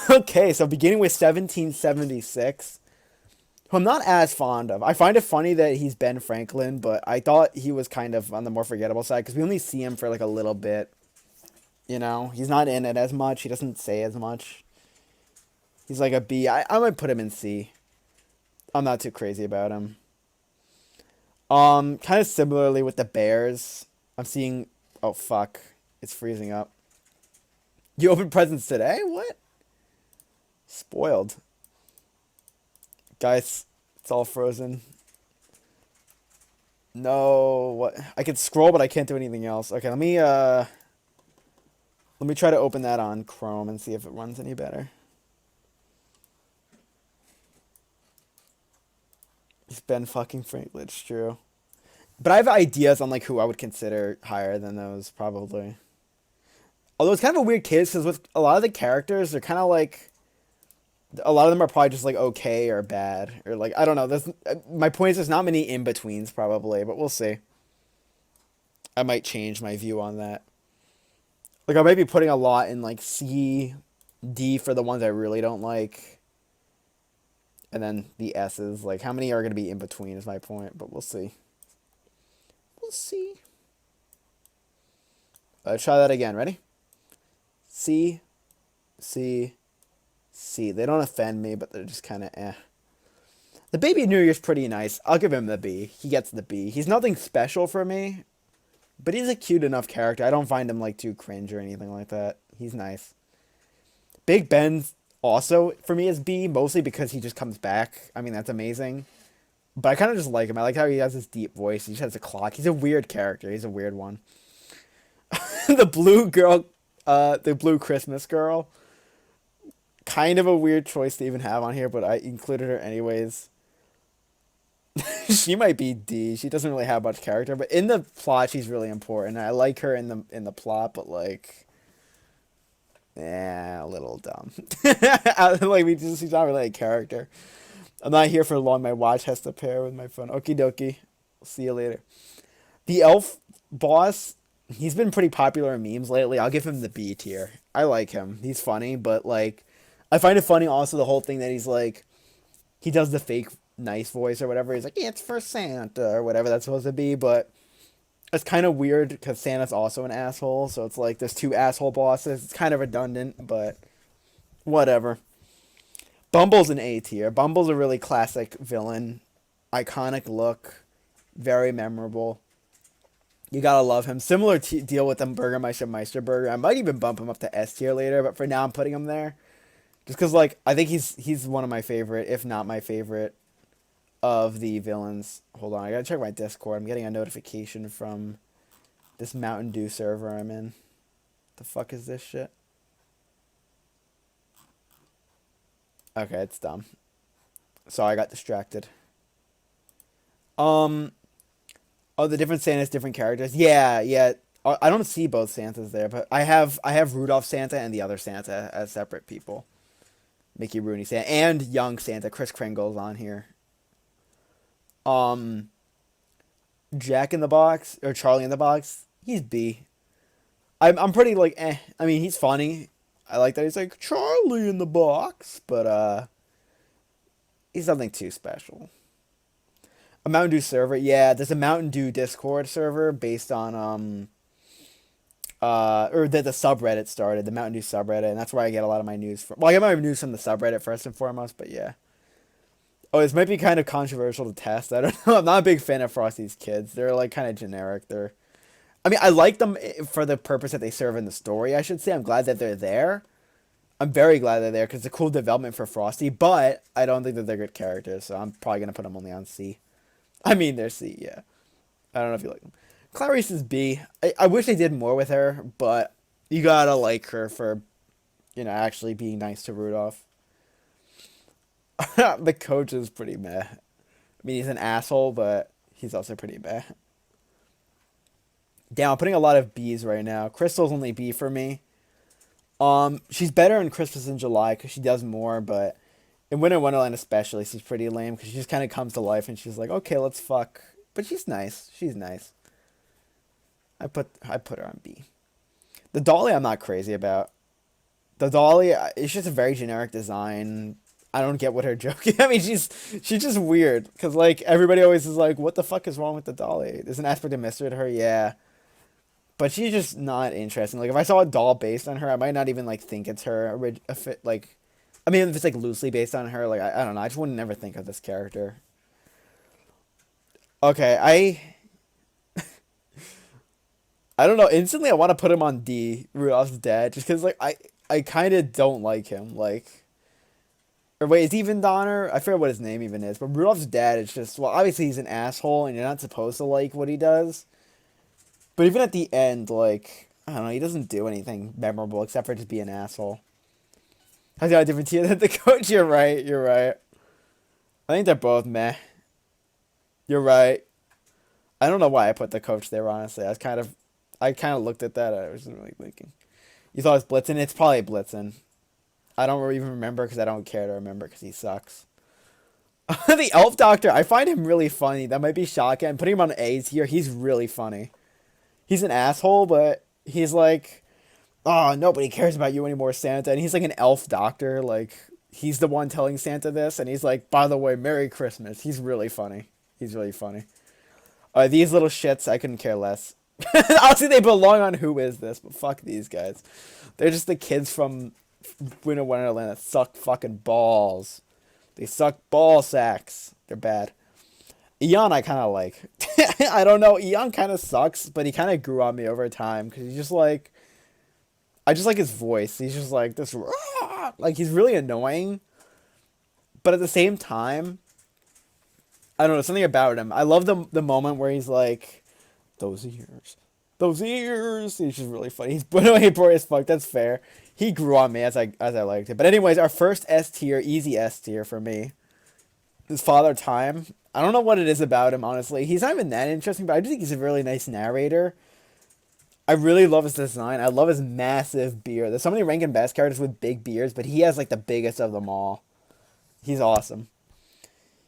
Okay, so beginning with 1776, who I'm not as fond of. I find it funny that he's Ben Franklin, but I thought he was kind of on the more forgettable side because we only see him for like a little bit. You know, he's not in it as much. He doesn't say as much. He's like a B. I might put him in C. I'm not too crazy about him. Kind of similarly with the Bears. I'm seeing. Oh fuck! It's freezing up. You opened presents today? What? Spoiled, guys. It's all frozen. No, what? I can scroll, but I can't do anything else. Okay, let me try to open that on Chrome and see if it runs any better. It's Ben fucking Franklin, it's true. But I have ideas on like who I would consider higher than those probably. Although it's kind of a weird case because with a lot of the characters, they're kind of like a lot of them are probably just like okay or bad or like I don't know. There's my point is there's not many in betweens probably, but we'll see. I might change my view on that. Like I might be putting a lot in like C, D for the ones I really don't like, and then the S's. Like how many are gonna be in between is my point, but we'll see. We'll see. Try that again. Ready? C, C, C. They don't offend me, but they're just kind of eh. The Baby New Year's pretty nice. I'll give him the B. He gets the B. He's nothing special for me, but he's a cute enough character. I don't find him like too cringe or anything like that. He's nice. Big Ben's also for me is B, mostly because he just comes back. I mean, that's amazing. But I kind of just like him. I like how he has this deep voice. He just has a clock. He's a weird character. He's a weird one. The blue girl, the blue Christmas girl, kind of a weird choice to even have on here, but I included her anyways. She might be D. She doesn't really have much character, but in the plot, she's really important. I like her in the plot, but like, a little dumb. Like she's not really a character. I'm not here for long. My watch has to pair with my phone. Okie dokie. See you later. The elf boss, he's been pretty popular in memes lately. I'll give him the B tier. I like him. He's funny, but like, I find it funny also the whole thing that he's like, he does the fake nice voice or whatever. He's like, yeah, it's for Santa or whatever that's supposed to be, but it's kind of weird because Santa's also an asshole. So it's like there's two asshole bosses. It's kind of redundant, but whatever. Bumble's an A tier. Bumble's a really classic villain, iconic look, very memorable. You gotta love him. Similar deal with the Burgermeister Meister Burger. I might even bump him up to S tier later, but for now I'm putting him there. Just because, like, I think he's one of my favorite, if not my favorite, of the villains. Hold on, I gotta check my Discord. I'm getting a notification from this Mountain Dew server I'm in. The fuck is this shit? Okay, it's dumb. Sorry, I got distracted. Um, oh, the different Santas, different characters. Yeah, yeah. I don't see both Santas there, but I have Rudolph Santa and the other Santa as separate people. Mickey Rooney Santa and young Santa, Chris Kringles on here. Um, Jack in the Box or Charlie in the Box, he's B. I'm pretty like eh. I mean, he's funny. I like that he's like Charlie in the Box, but he's nothing too special. A Mountain Dew server, yeah. There's a Mountain Dew Discord server based on or that the subreddit started, the Mountain Dew subreddit, and that's where I get a lot of my news from. Well, I get my news from the subreddit first and foremost, but yeah. Oh, this might be kind of controversial to test. I don't know. I'm not a big fan of Frosty's kids. They're like kind of generic. I mean, I like them for the purpose that they serve in the story. I should say. I'm glad that they're there. I'm very glad they're there because it's a cool development for Frosty. But I don't think that they're good characters, so I'm probably gonna put them only on C. I mean, they're C. Yeah. I don't know if you like them. Clarice is B. I wish they did more with her, but you gotta like her for actually being nice to Rudolph. The coach is pretty meh. I mean, he's an asshole, but he's also pretty meh. Damn, I'm putting a lot of B's right now. Crystal's only B for me. She's better in Christmas in July because she does more, but in Winter Wonderland especially, she's pretty lame because she just kind of comes to life and she's like, okay, let's fuck. But she's nice. She's nice. I put her on B. The Dolly I'm not crazy about. The dolly, it's just a very generic design. I don't get what her joke is. I mean, she's just weird because like everybody always is like, "What the fuck is wrong with the dolly?" There's an aspect of mystery to her, yeah, but she's just not interesting. Like if I saw a doll based on her, I might not even like think it's her. Like, I mean, if it's like loosely based on her, like I don't know. I just wouldn't never think of this character. Okay, I don't know. Instantly, I want to put him on D, Rudolph's dad, just because like I kind of don't like him. Like, or wait, is even Donner? I forget what his name even is. But Rudolph's dad is just, well, obviously he's an asshole, and you're not supposed to like what he does. But even at the end, like, I don't know, he doesn't do anything memorable except for just be an asshole. Has got a different tier than the coach. You're right. You're right. I think they're both meh. You're right. I don't know why I put the coach there. Honestly, I kind of looked at that. I wasn't really thinking. You thought it was Blitzen? It's probably Blitzen. I don't even remember because I don't care to remember because he sucks. The Elf Doctor, I find him really funny. That might be shocking. Putting him on A's here, he's really funny. He's an asshole, but he's like, oh, nobody cares about you anymore, Santa. And he's like an elf doctor. Like, he's the one telling Santa this. And he's like, by the way, Merry Christmas. He's really funny. He's really funny. These little shits, I couldn't care less. Obviously, they belong on Who Is This, but fuck these guys. They're just the kids from Winter Wonderland that suck fucking balls. They suck ball sacks. They're bad. Eon I kind of like. I don't know. Eon kind of sucks, but he kind of grew on me over time because he's just like, I just like his voice. He's just like this, like he's really annoying, but at the same time, I don't know, something about him. I love the moment where he's like, those ears, those ears. He's just really funny. He's boy as fuck. That's fair. He grew on me as I liked it. But anyways, our first S tier, easy S tier for me, is Father Time. I don't know what it is about him, honestly. He's not even that interesting, but I do think he's a really nice narrator. I really love his design. I love his massive beard. There's so many Rankin Bass characters with big beards, but he has like the biggest of them all. He's awesome.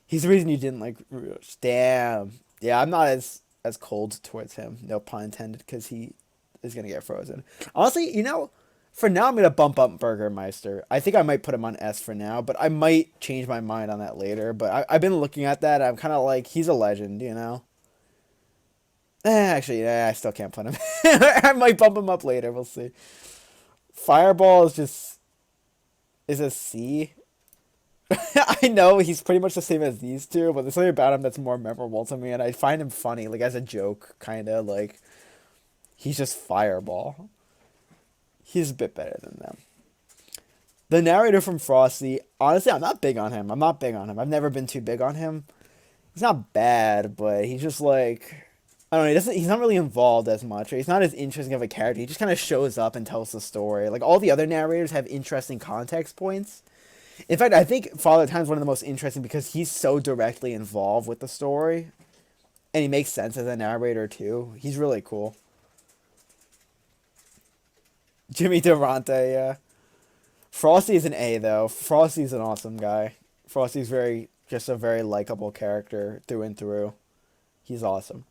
He's the reason you didn't like Rouge. Damn. Yeah, I'm not as cold towards him. No pun intended, because he is gonna get frozen. Honestly, for now I'm gonna bump up Burgermeister. I think I might put him on S for now, but I might change my mind on that later. But I've been looking at that. I'm kind of like, he's a legend, you know. Actually, I still can't put him. I might bump him up later. We'll see. Fireball is a C. I know he's pretty much the same as these two, but there's something about him that's more memorable to me, and I find him funny, like as a joke, kind of like he's just Fireball. He's a bit better than them. The narrator from Frosty, honestly, I'm not big on him. I've never been too big on him. He's not bad, but he's just like, I don't know. He's not really involved as much. Or he's not as interesting of a character. He just kind of shows up and tells the story. Like all the other narrators have interesting context points. In fact, I think Father Time's one of the most interesting because he's so directly involved with the story, and he makes sense as a narrator too. He's really cool. Jimmy Durante, yeah. Frosty's an A though. Frosty's an awesome guy. Frosty's just a very likable character through and through. He's awesome.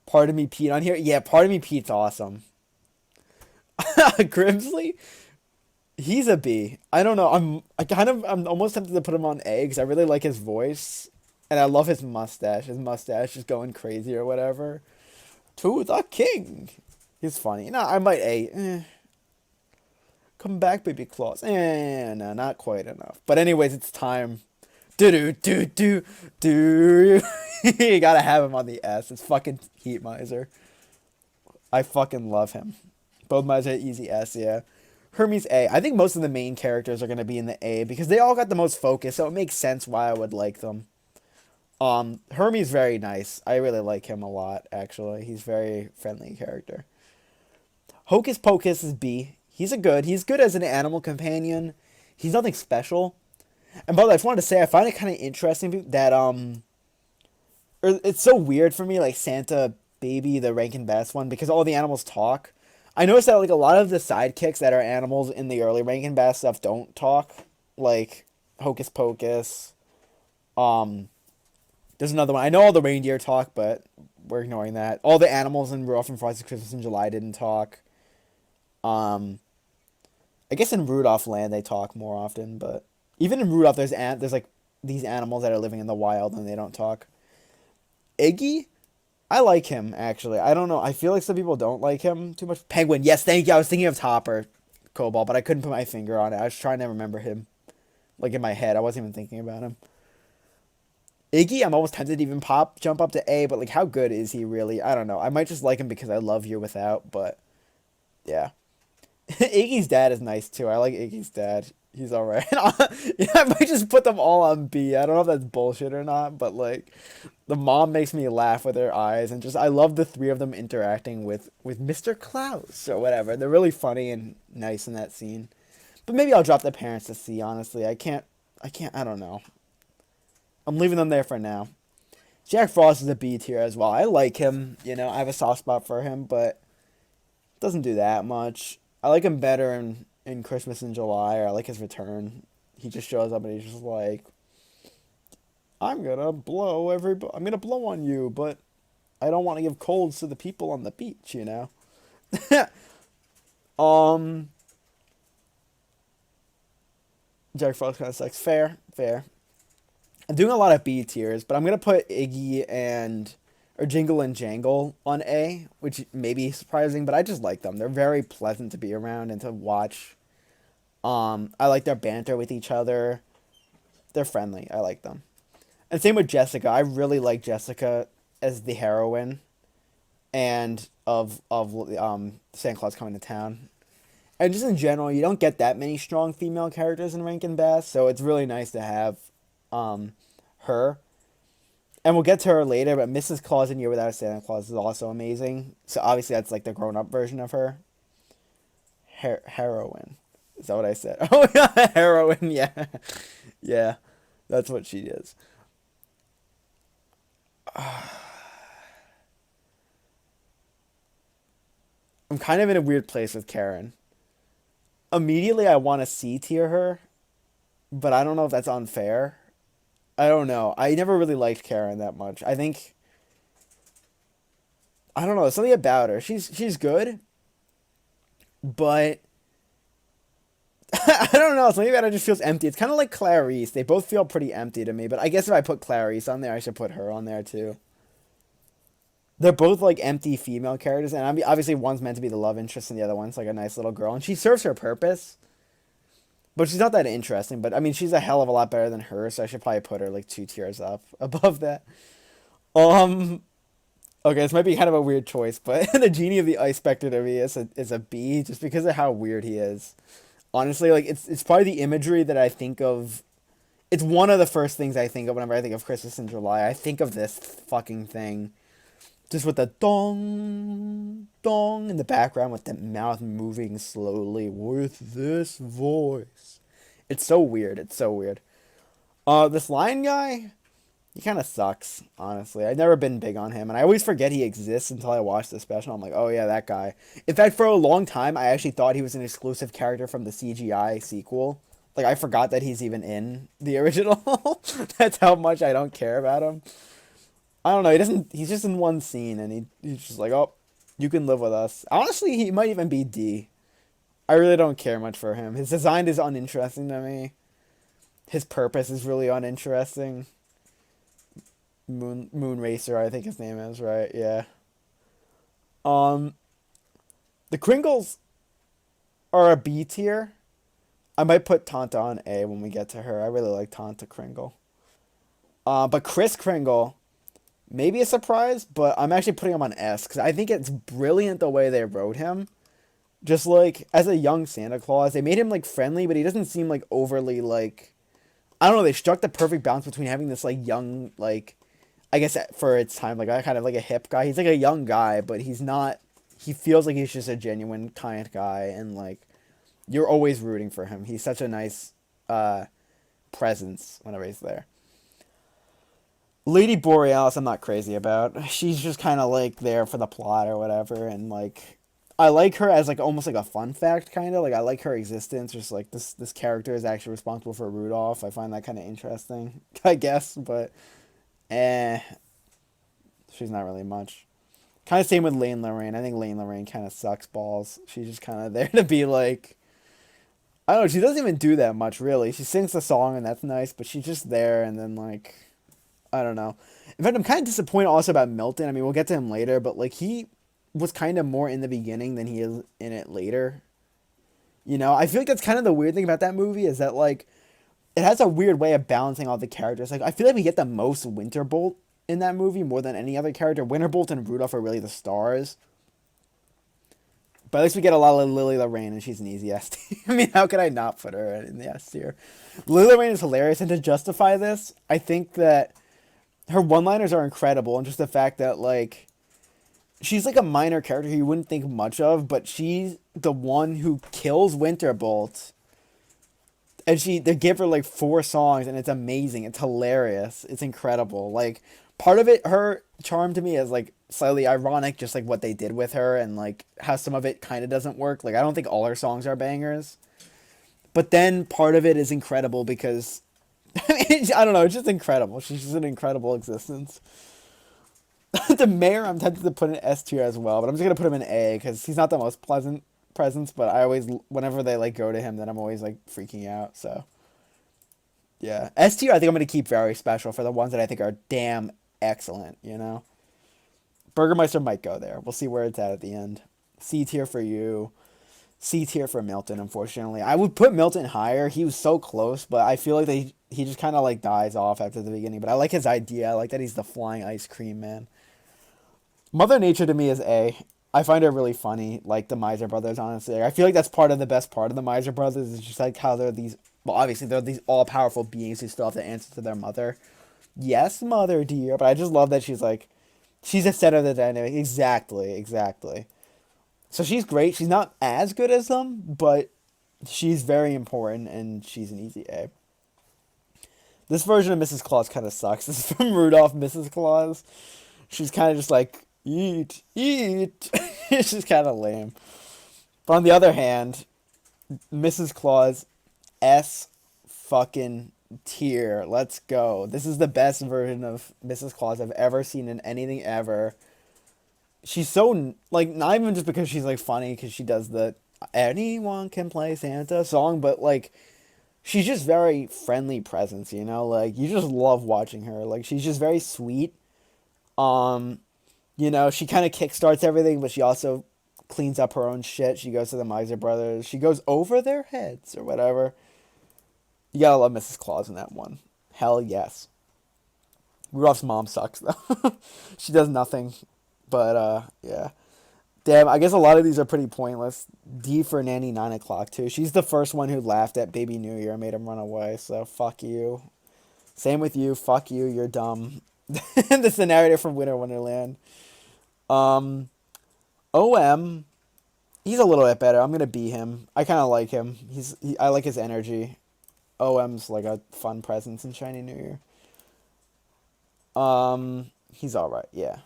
Pardon Me Pete on here? Yeah, Pardon Me Pete's awesome. Grimsley? He's a B. I don't know. I'm almost tempted to put him on A because I really like his voice. And I love his mustache. His mustache is going crazy or whatever. To the king. He's funny. No, I might A. Come back, baby Claus. No, not quite enough. But anyways, it's time. Do. You gotta have him on the S. It's fucking Heat Miser. I fucking love him. Both Miser easy S, yeah. Hermes A. I think most of the main characters are gonna be in the A because they all got the most focus, so it makes sense why I would like them. Hermes very nice. I really like him a lot, actually. He's very friendly character. Hocus Pocus is B. He's good as an animal companion. He's nothing special. And by the way, I just wanted to say I find it kind of interesting that it's so weird for me, like Santa Baby, the Rankin Bass one, because all the animals talk. I noticed that like a lot of the sidekicks that are animals in the early Rankin Bass stuff don't talk, like Hocus Pocus. There's another one. I know all the reindeer talk, but we're ignoring that. All the animals in Rudolph and Frosty's Christmas in July didn't talk. I guess in Rudolph Land they talk more often, but even in Rudolph there's like these animals that are living in the wild and they don't talk. Iggy, I like him actually. I don't know. I feel like some people don't like him too much. Penguin, yes, thank you. I was thinking of Topper, Cobalt, but I couldn't put my finger on it. I was trying to remember him, like in my head. I wasn't even thinking about him. Iggy, I'm almost tempted to even jump up to A, but like, how good is he really? I don't know. I might just like him because I love Year Without, but yeah. Iggy's dad is nice too. I like Iggy's dad. He's alright. Yeah, I might just put them all on B. I don't know if that's bullshit or not, but like, the mom makes me laugh with her eyes, and just I love the three of them interacting with Mr. Klaus or whatever. They're really funny and nice in that scene. But maybe I'll drop the parents to C. Honestly, I can't. I can't. I don't know. I'm leaving them there for now. Jack Frost is a B tier as well. I like him. You know, I have a soft spot for him, but doesn't do that much. I like him better in Christmas in July, or I like his return. He just shows up and he's just like, I'm gonna blow on you, but I don't want to give colds to the people on the beach, you know? um, Jack Frost kind of sucks. Fair, fair. I'm doing a lot of B tiers, but I'm gonna put Iggy and or Jingle and Jangle on A, which may be surprising, but I just like them. They're very pleasant to be around and to watch. I like their banter with each other. They're friendly. I like them. And same with Jessica. I really like Jessica as the heroine and of Santa Claus coming to town. And just in general, you don't get that many strong female characters in Rankin Bass, so it's really nice to have her. And we'll get to her later, but Mrs. Claus in Year Without a Santa Claus is also amazing. So obviously that's like the grown-up version of her. Heroine. Is that what I said? Oh yeah, heroine, yeah. Yeah. That's what she is. I'm kind of in a weird place with Karen. Immediately I want to C tier her, but I don't know if that's unfair. I don't know. I never really liked Karen that much. I don't know, something about her. She's good, but I don't know. Something about her just feels empty. It's kind of like Clarice. They both feel pretty empty to me, but I guess if I put Clarice on there, I should put her on there too. They're both like empty female characters, and I mean, obviously one's meant to be the love interest, and the other one's like a nice little girl, and she serves her purpose. But she's not that interesting. But I mean, she's a hell of a lot better than her, so I should probably put her like two tiers up above that. Um. Okay, this might be kind of a weird choice, but the genie of the ice specter to me is a B, just because of how weird he is. Honestly, like it's probably the imagery that I think of. It's one of the first things I think of whenever I think of Christmas in July. I think of this fucking thing, just with the dong dong in the background, with the mouth moving slowly with this voice. It's so weird. It's so weird. This lion guy, he kind of sucks, honestly. I've never been big on him, and I always forget he exists until I watch the special. I'm like, oh yeah, that guy. In fact, for a long time, I actually thought he was an exclusive character from the CGI sequel. Like, I forgot that he's even in the original. That's how much I don't care about him. I don't know. He doesn't. He's just in one scene, and he's just like, oh, you can live with us. Honestly, he might even be D. I really don't care much for him. His design is uninteresting to me. His purpose is really uninteresting. Moon Racer, I think his name is, right? Yeah. Um, the Kringles are a B tier. I might put Tanta on A when we get to her. I really like Tanta Kringle. But Chris Kringle, maybe a surprise, but I'm actually putting him on S because I think it's brilliant the way they wrote him. Just like as a young Santa Claus, they made him like friendly, but he doesn't seem like overly like. I don't know. They struck the perfect balance between having this like young like I guess for its time, like kind of like a hip guy. He's like a young guy, but he's not. He feels like he's just a genuine kind guy, and like you're always rooting for him. He's such a nice presence whenever he's there. Lady Borealis, I'm not crazy about. She's just kind of like there for the plot or whatever, and like I like her as like almost like a fun fact, kind of like I like her existence. Just like this character is actually responsible for Rudolph. I find that kind of interesting, I guess, but eh. She's not really much. Kind of same with Lane Lorraine. I think Lane Lorraine kind of sucks balls. She's just kind of there to be like, I don't know. She doesn't even do that much, really. She sings the song, and that's nice, but she's just there, and then like, I don't know. In fact, I'm kind of disappointed also about Milton. I mean, we'll get to him later, but like he was kind of more in the beginning than he is in it later. I feel like that's kind of the weird thing about that movie is that like it has a weird way of balancing all the characters. Like I feel like we get the most Winterbolt in that movie more than any other character. Winterbolt and Rudolph are really the stars. But at least we get a lot of Lily Lorraine, and she's an easy S tier. I mean, how could I not put her in the S tier? Lily Lorraine is hilarious, and to justify this, I think that her one-liners are incredible, and just the fact that like she's like a minor character who you wouldn't think much of, but she's the one who kills Winterbolt, and they give her like 4 songs, and it's amazing. It's hilarious. It's incredible. Like part of it, her charm to me is like slightly ironic, just like what they did with her, and like how some of it kind of doesn't work. Like I don't think all her songs are bangers, but then part of it is incredible because I mean, I don't know. It's just incredible. She's just an incredible existence. The mayor, I'm tempted to put in S tier as well, but I'm just gonna put him in A because he's not the most pleasant presence. But I always, whenever they like go to him, then I'm always like freaking out. So yeah, S tier. I think I'm gonna keep very special for the ones that I think are damn excellent. Burgermeister might go there. We'll see where it's at the end. C tier for you. C tier for Milton, unfortunately. I would put Milton higher. He was so close, but I feel like he just kind of like dies off after the beginning. But I like his idea. I like that he's the flying ice cream man. Mother Nature to me is A. I find her really funny, like the Miser Brothers, honestly. I feel like that's part of the best part of the Miser Brothers is just like how they're these, well, obviously they're these all-powerful beings who still have to answer to their mother. Yes, mother dear, but I just love that she's a center of the dynamic. Exactly, exactly. So she's great. She's not as good as them, but she's very important, and she's an easy A. This version of Mrs. Claus kind of sucks. This is from Rudolph, Mrs. Claus. She's kind of just like, eat, eat. It's just kind of lame. But on the other hand, Mrs. Claus, S fucking tier. Let's go. This is the best version of Mrs. Claus I've ever seen in anything ever. She's so, like, not even just because she's, like, funny, because she does the anyone can play Santa song, but, like, she's just very friendly presence, Like, you just love watching her. Like, she's just very sweet. She kind of kickstarts everything, but she also cleans up her own shit. She goes to the Miser Brothers. She goes over their heads or whatever. You gotta love Mrs. Claus in that one. Hell yes. Rudolph's mom sucks, though. She does nothing. But, yeah. Damn, I guess a lot of these are pretty pointless. D for Nanny 9 o'clock, too. She's the first one who laughed at Baby New Year and made him run away, so fuck you. Same with you. Fuck you. You're dumb. This is the narrator from Winter Wonderland. OM, he's a little bit better. I'm gonna B him. I kind of like him. I like his energy. OM's like a fun presence in Shiny New Year. He's all right. Yeah.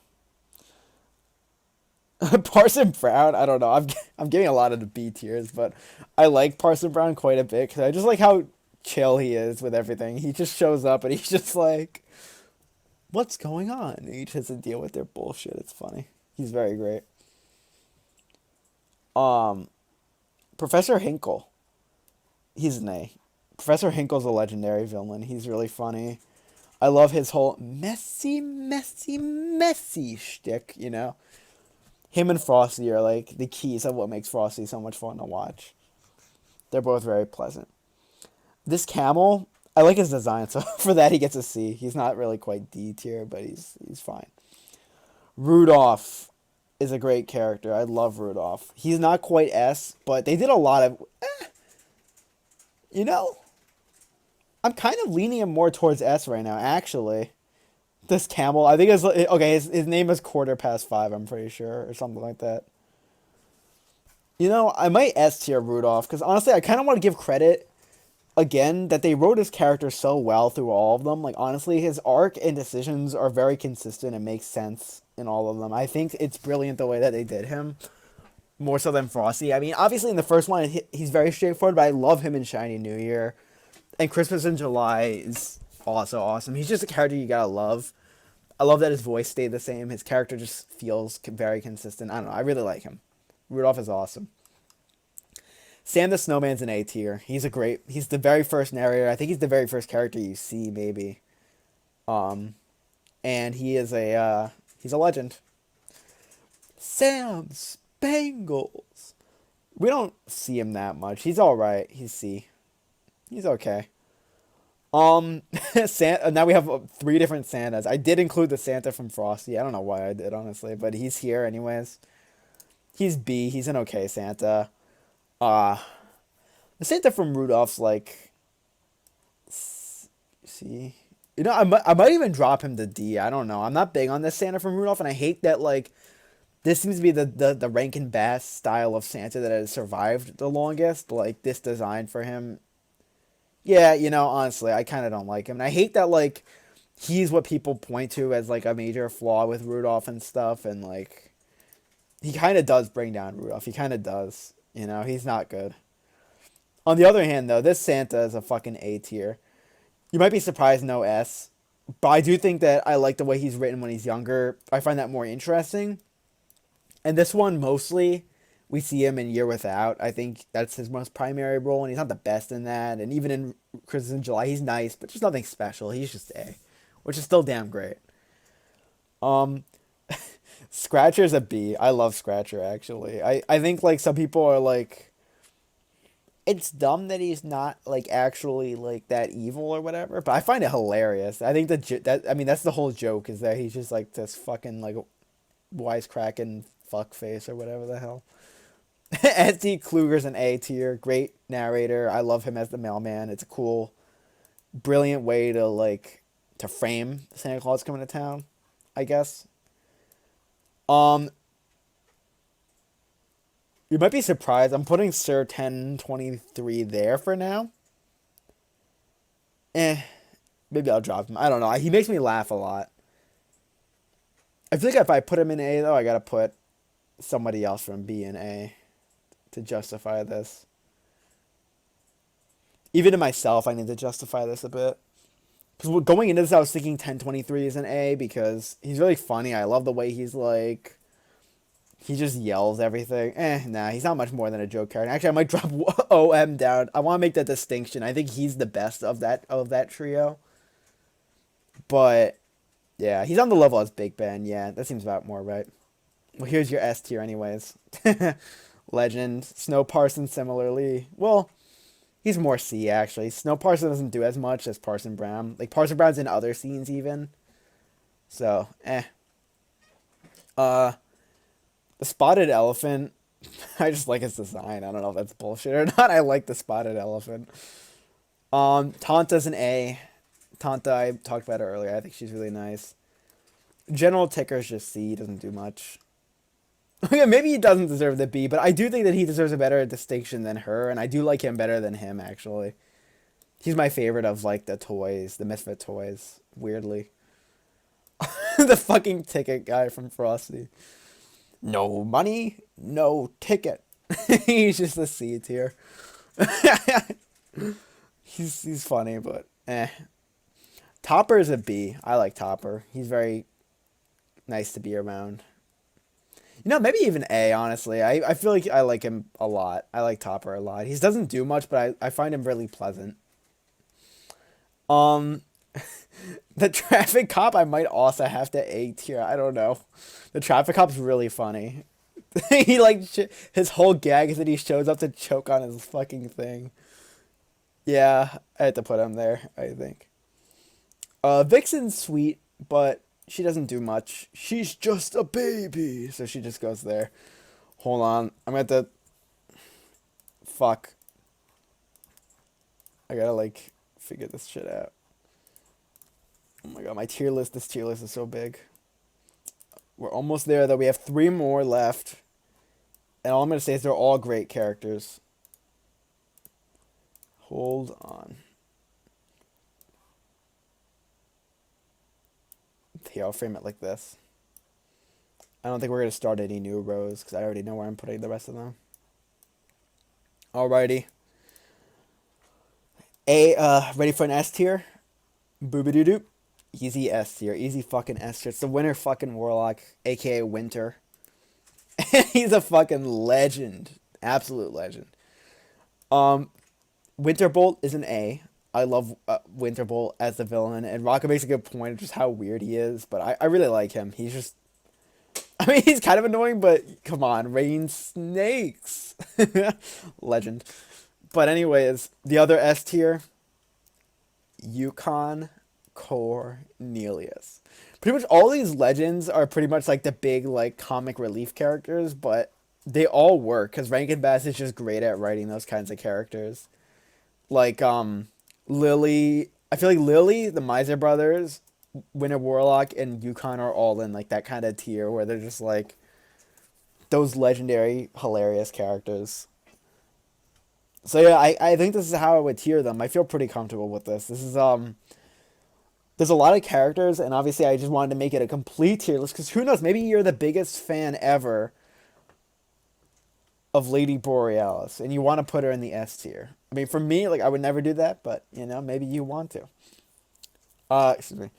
Parson Brown, I don't know. I'm giving a lot of the B tiers, but I like Parson Brown quite a bit because I just like how chill he is with everything. He just shows up and he's just like, "What's going on?" And he just doesn't deal with their bullshit. It's funny. He's very great. Professor Hinkle, he's an A. Professor Hinkle's a legendary villain. He's really funny. I love his whole messy, messy, messy shtick. Him and Frosty are like the keys of what makes Frosty so much fun to watch. They're both very pleasant. This camel, I like his design, so for that he gets a C. He's not really quite D tier, but he's fine. Rudolph is a great character. I love Rudolph. He's not quite S, but they did a lot of I'm kind of leaning him more towards S right now, actually. This camel, I think okay, his name is Quarter Past 5, I'm pretty sure, or something like that. I might S tier Rudolph, because honestly, I kind of want to give credit, again, that they wrote his character so well through all of them. Like, honestly, his arc and decisions are very consistent and make sense in all of them. I think it's brilliant the way that they did him, more so than Frosty. I mean, obviously, in the first one, he's very straightforward, but I love him in Shiny New Year. And Christmas in July is also awesome. He's just a character you gotta love. I love that his voice stayed the same. His character just feels very consistent. I don't know. I really like him. Rudolph is awesome. Sam the Snowman's an A tier. He's the very first narrator. I think he's the very first character you see, maybe. Um, and he's a legend. Sam Spangles. We don't see him that much. He's all right. He's C. He's okay. Now we have three different Santas. I did include the Santa from Frosty. I don't know why I did, honestly, but he's here anyways. He's B. He's an okay Santa. Uh, the Santa from Rudolph's like C. I might even drop him to D. I don't know. I'm not big on this Santa from Rudolph, and I hate that like this seems to be the Rankin Bass style of Santa that has survived the longest. Like this design for him. Yeah, honestly, I kind of don't like him, and I hate that like he's what people point to as like a major flaw with Rudolph and stuff, and like he kind of does bring down Rudolph. He kind of does. He's not good. On the other hand, though, this Santa is a fucking A tier. You might be surprised, no S, but I do think that I like the way he's written when he's younger. I find that more interesting. And this one, mostly, we see him in Year Without. I think that's his most primary role, and he's not the best in that. And even in Christmas in July, he's nice, but just nothing special. He's just A, which is still damn great. Um, Scratcher's a B. I love Scratcher, actually. I think, like, some people are like, it's dumb that he's not, like, actually, like, that evil or whatever, but I find it hilarious. I think that's the whole joke, is that he's just, like, this fucking, like, wisecracking fuckface or whatever the hell. S.D. Kluger's an A tier. Great narrator. I love him as the mailman. It's a cool, brilliant way to frame Santa Claus coming to town, I guess. Um, you might be surprised. I'm putting Sir 1023 there for now. Maybe I'll drop him. I don't know. He makes me laugh a lot. I feel like if I put him in A, though, I gotta put somebody else from B and A to justify this. Even to myself, I need to justify this a bit. Because going into this, I was thinking 1023 is an A because he's really funny. I love the way he's like... He just yells everything. Nah, he's not much more than a joke character. Actually, I might drop OM down. I want to make that distinction. I think he's the best of that trio. But, yeah, he's on the level as Big Ben. Yeah, that seems about more right. Well, here's your S tier anyways. Legend. Snow Parson similarly. Well, he's more C, actually. Snow Parson doesn't do as much as Parson Brown. Like, Parson Brown's in other scenes, even. So, The spotted elephant, I just like his design. I don't know if that's bullshit or not. I like the spotted elephant. Tanta's an A. Tanta, I talked about her earlier. I think she's really nice. General Ticker's just C. Doesn't do much. Yeah, maybe he doesn't deserve the B, but I do think that he deserves a better distinction than her, and I do like him better than him, actually. He's my favorite of, like, the toys, the Misfit toys, weirdly. The fucking ticket guy from Frosty. No money, no ticket. He's just a C tier. He's funny, but Topper's a B. I like Topper. He's very nice to be around. Maybe even A, honestly. I feel like I like him a lot. I like Topper a lot. He doesn't do much, but I find him really pleasant. The traffic cop, I might also have to A tier. I don't know. The traffic cop's really funny. He, like, his whole gag is that he shows up to choke on his fucking thing. Yeah, I had to put him there, I think. Vixen's sweet, but she doesn't do much. She's just a baby. So she just goes there. Hold on. I'm at the... Fuck. I gotta, like, figure this shit out. Oh my god, this tier list is so big. We're almost there, though. We have 3 more left. And all I'm going to say is they're all great characters. Hold on. Here, I'll frame it like this. I don't think we're going to start any new rows, because I already know where I'm putting the rest of them. Alrighty. Ready for an S tier? Boobity-doop. Easy S tier. Easy fucking S tier. It's the Winter fucking Warlock, aka Winter. He's a fucking legend. Absolute legend. Um, Winterbolt is an A. I love Winterbolt as the villain, and Rocket makes a good point of just how weird he is, but I really like him. He's just, I mean, he's kind of annoying, but come on, rain snakes. Legend. But anyways, the other S tier, Yukon Cornelius. Pretty much all these legends are pretty much like the big like comic relief characters, but they all work because Rankin Bass is just great at writing those kinds of characters. Like Lily, I feel like Lily, the Miser Brothers, Winter Warlock, and Yukon are all in like that kind of tier where they're just like those legendary, hilarious characters. So yeah, I think this is how I would tier them. I feel pretty comfortable with this. This is there's a lot of characters, and obviously I just wanted to make it a complete tier list because who knows, maybe you're the biggest fan ever of Lady Borealis, and you want to put her in the S tier. I mean, for me, like I would never do that, but you know, maybe you want to. Excuse me.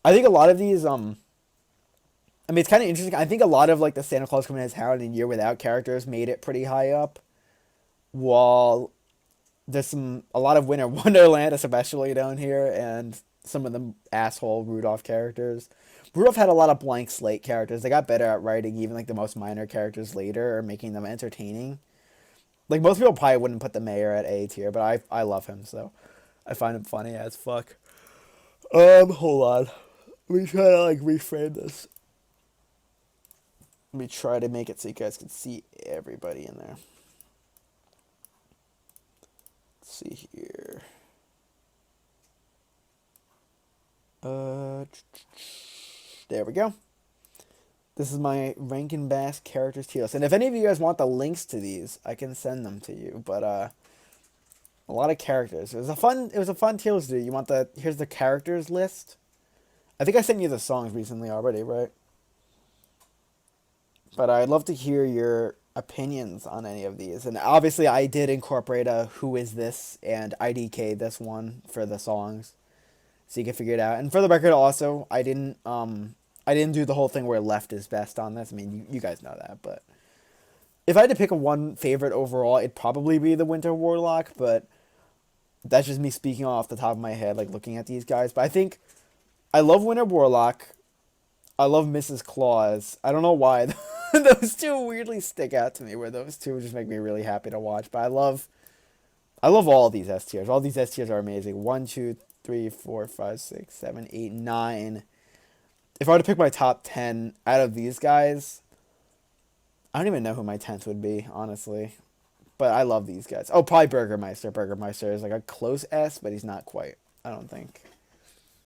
I think a lot of these, I mean, it's kind of interesting. I think a lot of like the Santa Claus Coming to Town and Year Without characters made it pretty high up, while there's a lot of Winter Wonderland, especially down here, and some of the asshole Rudolph characters. Rudolph had a lot of blank slate characters. They got better at writing even like the most minor characters later or making them entertaining. Like most people probably wouldn't put the mayor at A tier, but I love him, so I find him funny as fuck. Hold on. Let me try to like reframe this. Let me try to make it so you guys can see everybody in there. Let's see here. There we go. This is my Rankin Bass characters tier list. And if any of you guys want the links to these, I can send them to you. But a lot of characters. It was a fun tier list to do. You want here's the characters list. I think I sent you the songs recently already, right? But I'd love to hear your opinions on any of these. And obviously I did incorporate a Who Is This and IDK this one for the songs. So you can figure it out. And for the record also, I didn't do the whole thing where left is best on this. I mean, you guys know that, but if I had to pick a one favorite overall, it'd probably be the Winter Warlock, but that's just me speaking off the top of my head, like looking at these guys. But I think I love Winter Warlock. I love Mrs. Claus. I don't know why those two weirdly stick out to me, where those two just make me really happy to watch. But I love all these S tiers. All these S tiers are amazing. 1, 2, 3, 4, 5, 6, 7, 8, 9. If I were to pick my top 10 out of these guys, I don't even know who my 10th would be, honestly. But I love these guys. Oh, probably Burgermeister. Burgermeister is like a close S, but he's not quite, I don't think.